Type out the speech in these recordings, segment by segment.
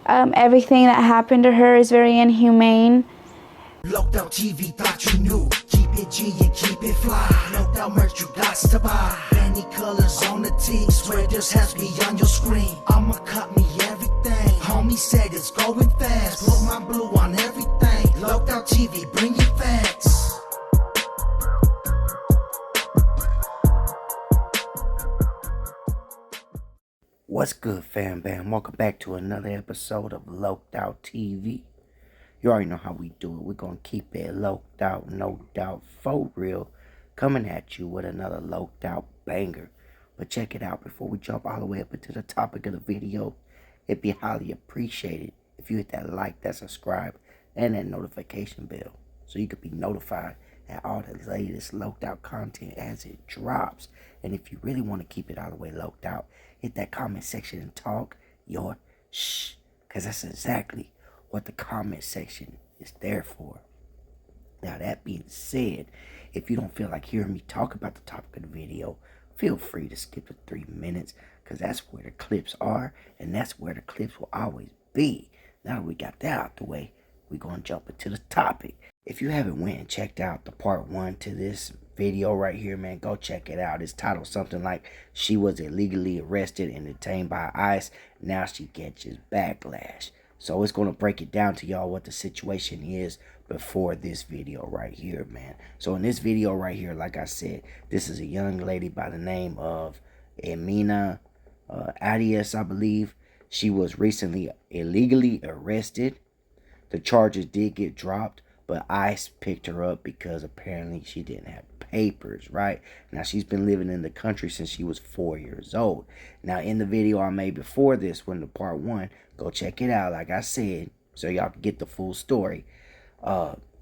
Everything that happened to her is very inhumane. Locked out TV, thought you knew. Keep it G and keep it fly. Locked out merch, you got to buy. Many colors on the tee. Swear there's has beyond your screen. I'ma cut me everything. Homie said it's going fast. Put my blue on everything. Locked out TV, bring your facts. What's good, fam bam? Welcome back to another episode of Loked Out TV. You already know how we do it. We're going to keep it loked out, no doubt, for real. Coming at you with another loked out banger. But check it out before we jump all the way up into the topic of the video. It'd be highly appreciated if you hit that like, that subscribe, and that notification bell. So you could be notified at all the latest loked out content as it drops. And if you really want to keep it all the way loked out, hit that comment section and talk your shh. Because that's exactly what the comment section is there for. Now, that being said, if you don't feel like hearing me talk about the topic of the video, feel free to skip the 3 minutes, because that's where the clips are, and that's where the clips will always be. Now that we got that out the way, we're going to jump into the topic. If you haven't went and checked out the part 1 to this video right here, man, go check it out. It's titled something like, "She was illegally arrested and detained by ICE. Now she catches backlash." So it's going to break it down to y'all what the situation is before this video right here, man. So in this video right here, like I said, this is a young lady by the name of Emina Arias, I believe. She was recently illegally arrested. The charges did get dropped, but ICE picked her up because apparently she didn't have papers, right? Now, she's been living in the country since she was 4 years old. Now, in the video I made before this, when the part 1, go check it out, like I said, so y'all can get the full story.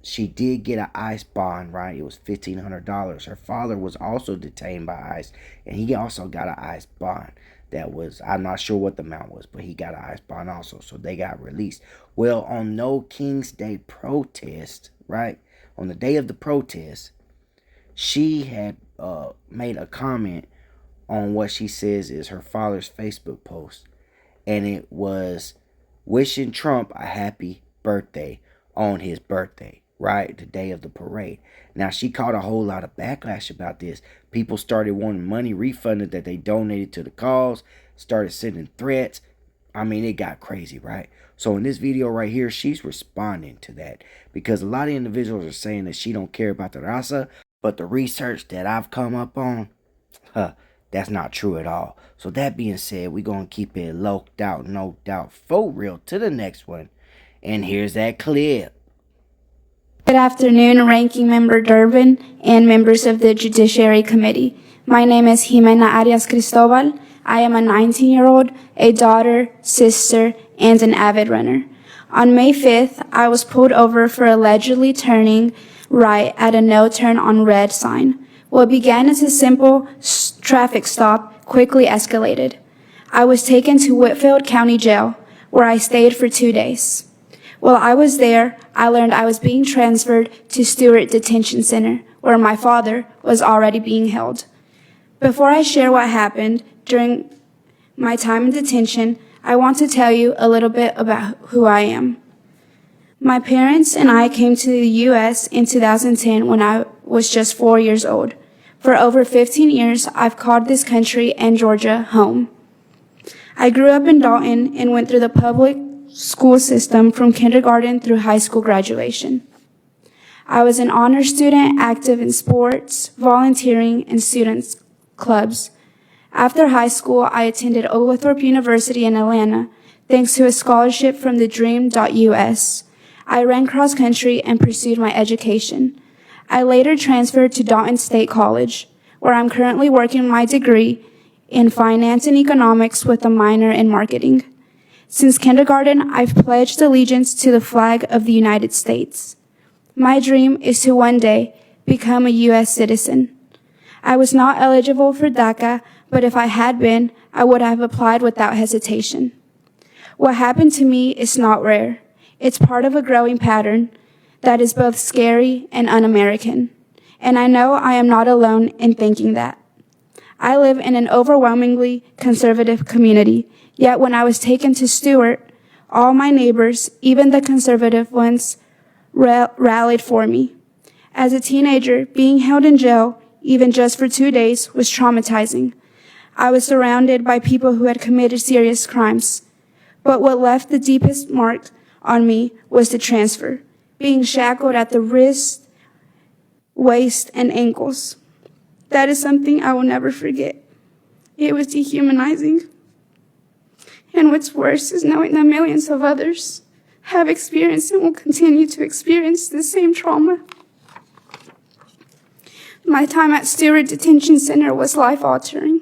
She did get an ICE bond, right? It was $1,500. Her father was also detained by ICE, and he also got an ICE bond. That was, I'm not sure what the amount was, but he got an ICE bond also, so they got released. Well, on No King's Day protest, right, on the day of the protest, she had made a comment on what she says is her father's Facebook post, and it was wishing Trump a happy birthday on his birthday, right, the day of the parade. Now, she caught a whole lot of backlash about this. People started wanting money refunded that they donated to the cause, started sending threats. I mean, it got crazy, right? So in this video right here, she's responding to that, because a lot of individuals are saying that she don't care about the Raza, but the research that I've come up on, that's not true at all. So that being said, we're going to keep it loked out, no doubt, for real, to the next one. And here's that clip. Good afternoon, Ranking Member Durbin and members of the Judiciary Committee. My name is Jimena Arias Cristobal. I am a 19-year-old, a daughter, sister, and an avid runner. On May 5th, I was pulled over for allegedly turning right at a no-turn on red sign. What began as a simple traffic stop quickly escalated. I was taken to Whitfield County Jail, where I stayed for 2 days. While I was there, I learned I was being transferred to Stewart Detention Center, where my father was already being held. Before I share what happened during my time in detention, I want to tell you a little bit about who I am. My parents and I came to the U.S. in 2010 when I was just 4 years old. For over 15 years, I've called this country and Georgia home. I grew up in Dalton and went through the public school system from kindergarten through high school graduation. I was an honor student, active in sports, volunteering, and students clubs. After high school, I attended Oglethorpe University in Atlanta, thanks to a scholarship from the Dream.US. I ran cross country and pursued my education. I later transferred to Dalton State College, where I'm currently working my degree in finance and economics with a minor in marketing. Since kindergarten, I've pledged allegiance to the flag of the United States. My dream is to one day become a U.S. citizen. I was not eligible for DACA, but if I had been, I would have applied without hesitation. What happened to me is not rare. It's part of a growing pattern that is both scary and un-American. And I know I am not alone in thinking that. I live in an overwhelmingly conservative community, yet when I was taken to Stewart, All my neighbors, even the conservative ones, rallied for me. As a teenager, being held in jail, even just for 2 days, was traumatizing. I was surrounded by people who had committed serious crimes. But what left the deepest mark on me was the transfer, being shackled at the wrist, waist, and ankles. That is something I will never forget. It was dehumanizing. And what's worse is knowing that millions of others have experienced and will continue to experience the same trauma. My time at Stewart Detention Center was life-altering.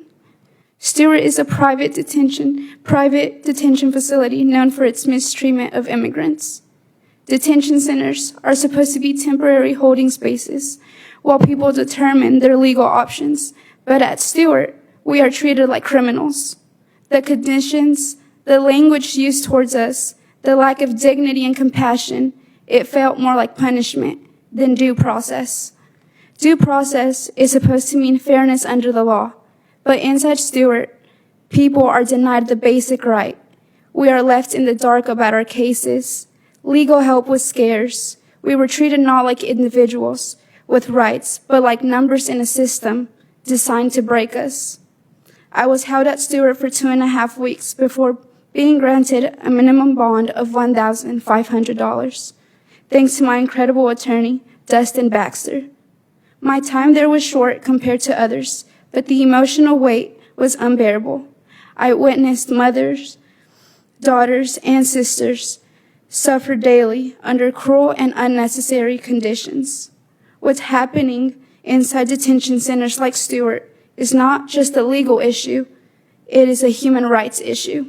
Stewart is a private detention facility known for its mistreatment of immigrants. Detention centers are supposed to be temporary holding spaces while people determine their legal options. But at Stewart, we are treated like criminals. The conditions, the language used towards us, the lack of dignity and compassion, it felt more like punishment than due process. Due process is supposed to mean fairness under the law. But inside Stewart, people are denied the basic right. We are left in the dark about our cases. Legal help was scarce. We were treated not like individuals with rights, but like numbers in a system designed to break us. I was held at Stewart for 2.5 weeks before being granted a minimum bond of $1,500, thanks to my incredible attorney, Dustin Baxter. My time there was short compared to others, but the emotional weight was unbearable. I witnessed mothers, daughters, and sisters suffer daily under cruel and unnecessary conditions. What's happening inside detention centers like Stewart is not just a legal issue, it is a human rights issue.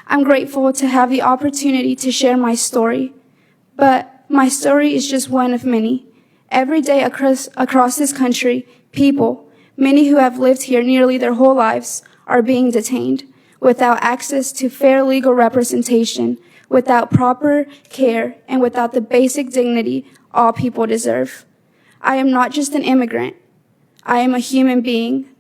I'm grateful to have the opportunity to share my story, but my story is just one of many. Every day across this country, people, many who have lived here nearly their whole lives, are being detained without access to fair legal representation, without proper care, and without the basic dignity all people deserve. I am not just an immigrant. I am a human being.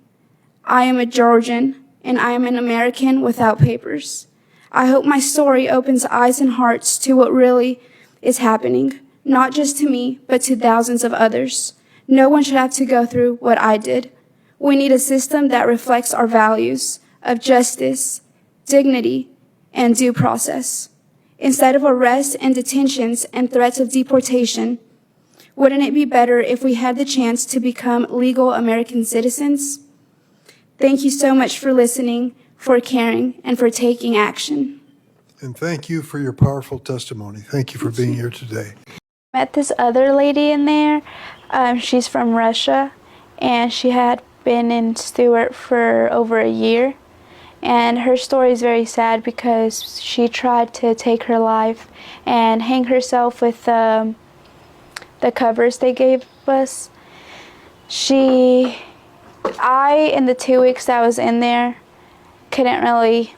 I am a Georgian, and I am an American without papers. I hope my story opens eyes and hearts to what really is happening, not just to me, but to thousands of others. No one should have to go through what I did. We need a system that reflects our values of justice, dignity, and due process. Instead of arrests and detentions and threats of deportation, wouldn't it be better if we had the chance to become legal American citizens? Thank you so much for listening, for caring, and for taking action. And thank you for your powerful testimony. Thank you for being here today. Met this other lady in there. She's from Russia, and she had been in Stewart for over a year. And her story is very sad because she tried to take her life and hang herself with the covers they gave us. In the 2 weeks that I was in there, couldn't really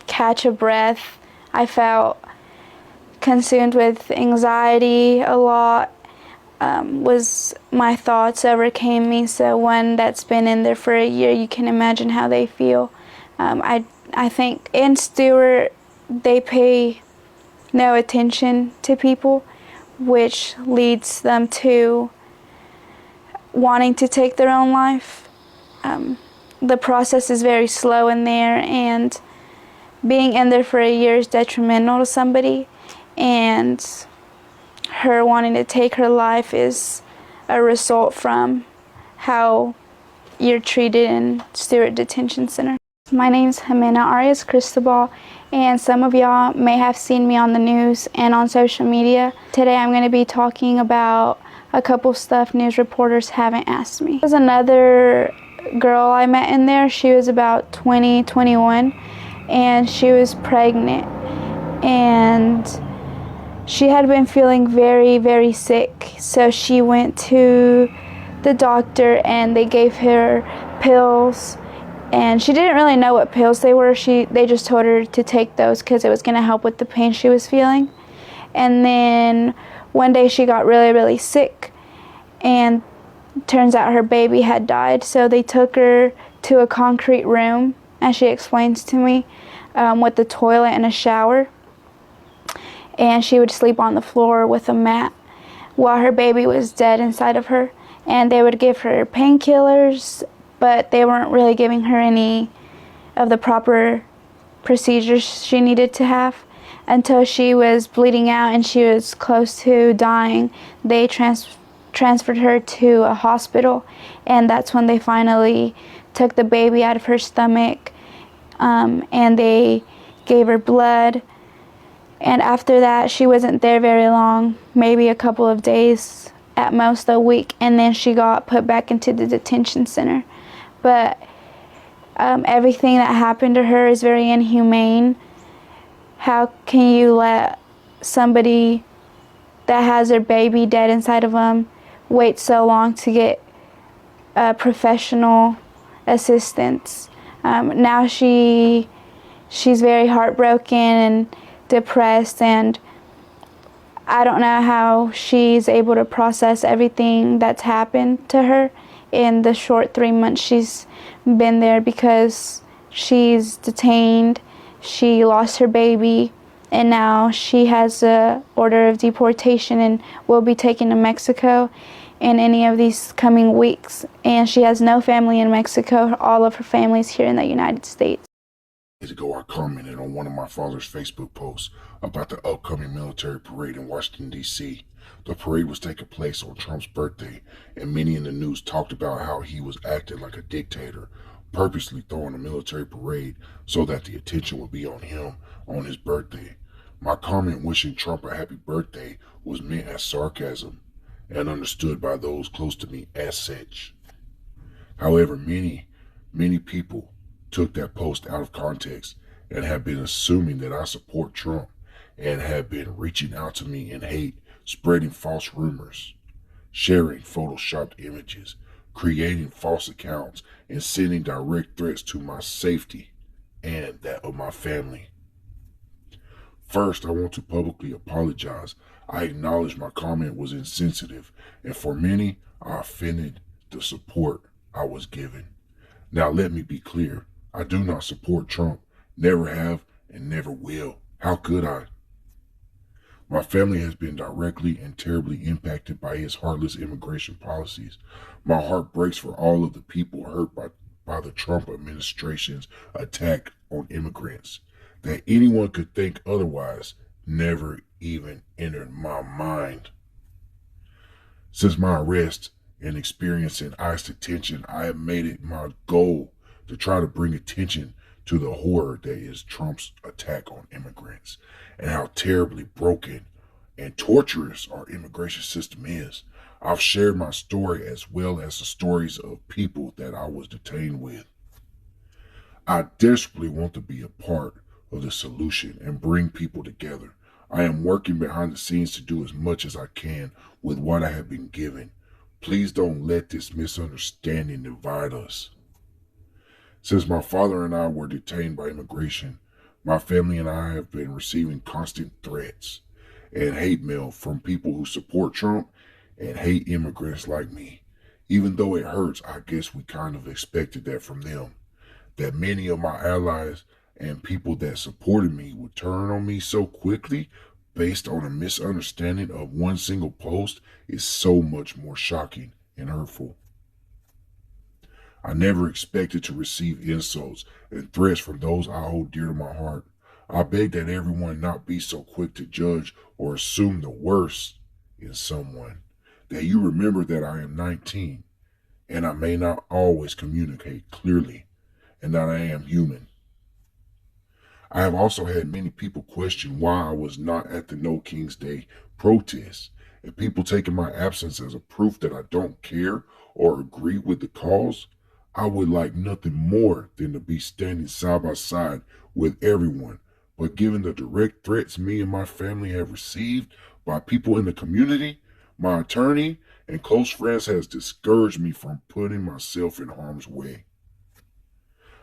catch a breath. I felt consumed with anxiety a lot. My thoughts overcame me. So one that's been in there for a year, you can imagine how they feel. I think in Stewart, they pay no attention to people, which leads them to wanting to take their own life. The process is very slow in there, and being in there for a year is detrimental to somebody, and her wanting to take her life is a result from how you're treated in Stewart Detention Center. My name's Jimena Arias Cristobal, and some of y'all may have seen me on the news and on social media. Today I'm going to be talking about a couple stuff news reporters haven't asked me. There's another girl I met in there. She was about 20, 21, and she was pregnant, and she had been feeling very, very sick. So she went to the doctor and they gave her pills, and she didn't really know what pills they were. They just told her to take those because it was going to help with the pain she was feeling. And then one day she got really, really sick, and turns out her baby had died. So they took her to a concrete room, as she explains to me. with the toilet and a shower, and she would sleep on the floor with a mat while her baby was dead inside of her. And they would give her painkillers, but they weren't really giving her any of the proper procedures she needed to have. Until she was bleeding out and she was close to dying, they transferred her to a hospital, and that's when they finally took the baby out of her stomach, and they gave her blood. And after that, she wasn't there very long, maybe a couple of days, at most a week, and then she got put back into the detention center. But everything that happened to her is very inhumane. How can you let somebody that has their baby dead inside of them wait so long to get professional assistance? Now she's very heartbroken and depressed, and I don't know how she's able to process everything that's happened to her in the short 3 months she's been there, because she's detained, she lost her baby, and now she has an order of deportation and will be taken to Mexico in any of these coming weeks. And she has no family in Mexico. All of her family's here in the United States. Days ago, I commented on one of my father's Facebook posts about the upcoming military parade in Washington, D.C. The parade was taking place on Trump's birthday, and many in the news talked about how he was acting like a dictator, purposely throwing a military parade so that the attention would be on him on his birthday. My comment wishing Trump a happy birthday was meant as sarcasm and understood by those close to me as such. However, many people took that post out of context and have been assuming that I support Trump and have been reaching out to me in hate, spreading false rumors, sharing photoshopped images, creating false accounts, and sending direct threats to my safety and that of my family. First, I want to publicly apologize. I acknowledge my comment was insensitive, and for many, I offended the support I was given. Now, let me be clear. I do not support Trump, never have, and never will. How could I? My family has been directly and terribly impacted by his heartless immigration policies. My heart breaks for all of the people hurt by the Trump administration's attack on immigrants. That anyone could think otherwise never even entered my mind. Since my arrest and experiencing ICE detention, I have made it my goal to try to bring attention to the horror that is Trump's attack on immigrants and how terribly broken and torturous our immigration system is. I've shared my story as well as the stories of people that I was detained with. I desperately want to be a part of the solution and bring people together. I am working behind the scenes to do as much as I can with what I have been given. Please don't let this misunderstanding divide us. Since my father and I were detained by immigration, my family and I have been receiving constant threats and hate mail from people who support Trump and hate immigrants like me. Even though it hurts, I guess we kind of expected that from them. That many of my allies and people that supported me would turn on me so quickly based on a misunderstanding of one single post is so much more shocking and hurtful. I never expected to receive insults and threats from those I hold dear to my heart. I beg that everyone not be so quick to judge or assume the worst in someone. That you remember that I am 19 and I may not always communicate clearly and that I am human. I have also had many people question why I was not at the No King's Day protest, and people taking my absence as a proof that I don't care or agree with the cause. I would like nothing more than to be standing side by side with everyone, but given the direct threats me and my family have received by people in the community, my attorney and close friends has discouraged me from putting myself in harm's way.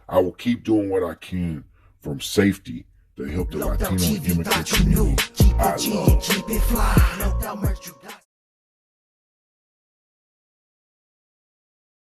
I will keep doing what I can from safety to help the Latino immigrant community I love. Keep it fly. No doubt merch you got.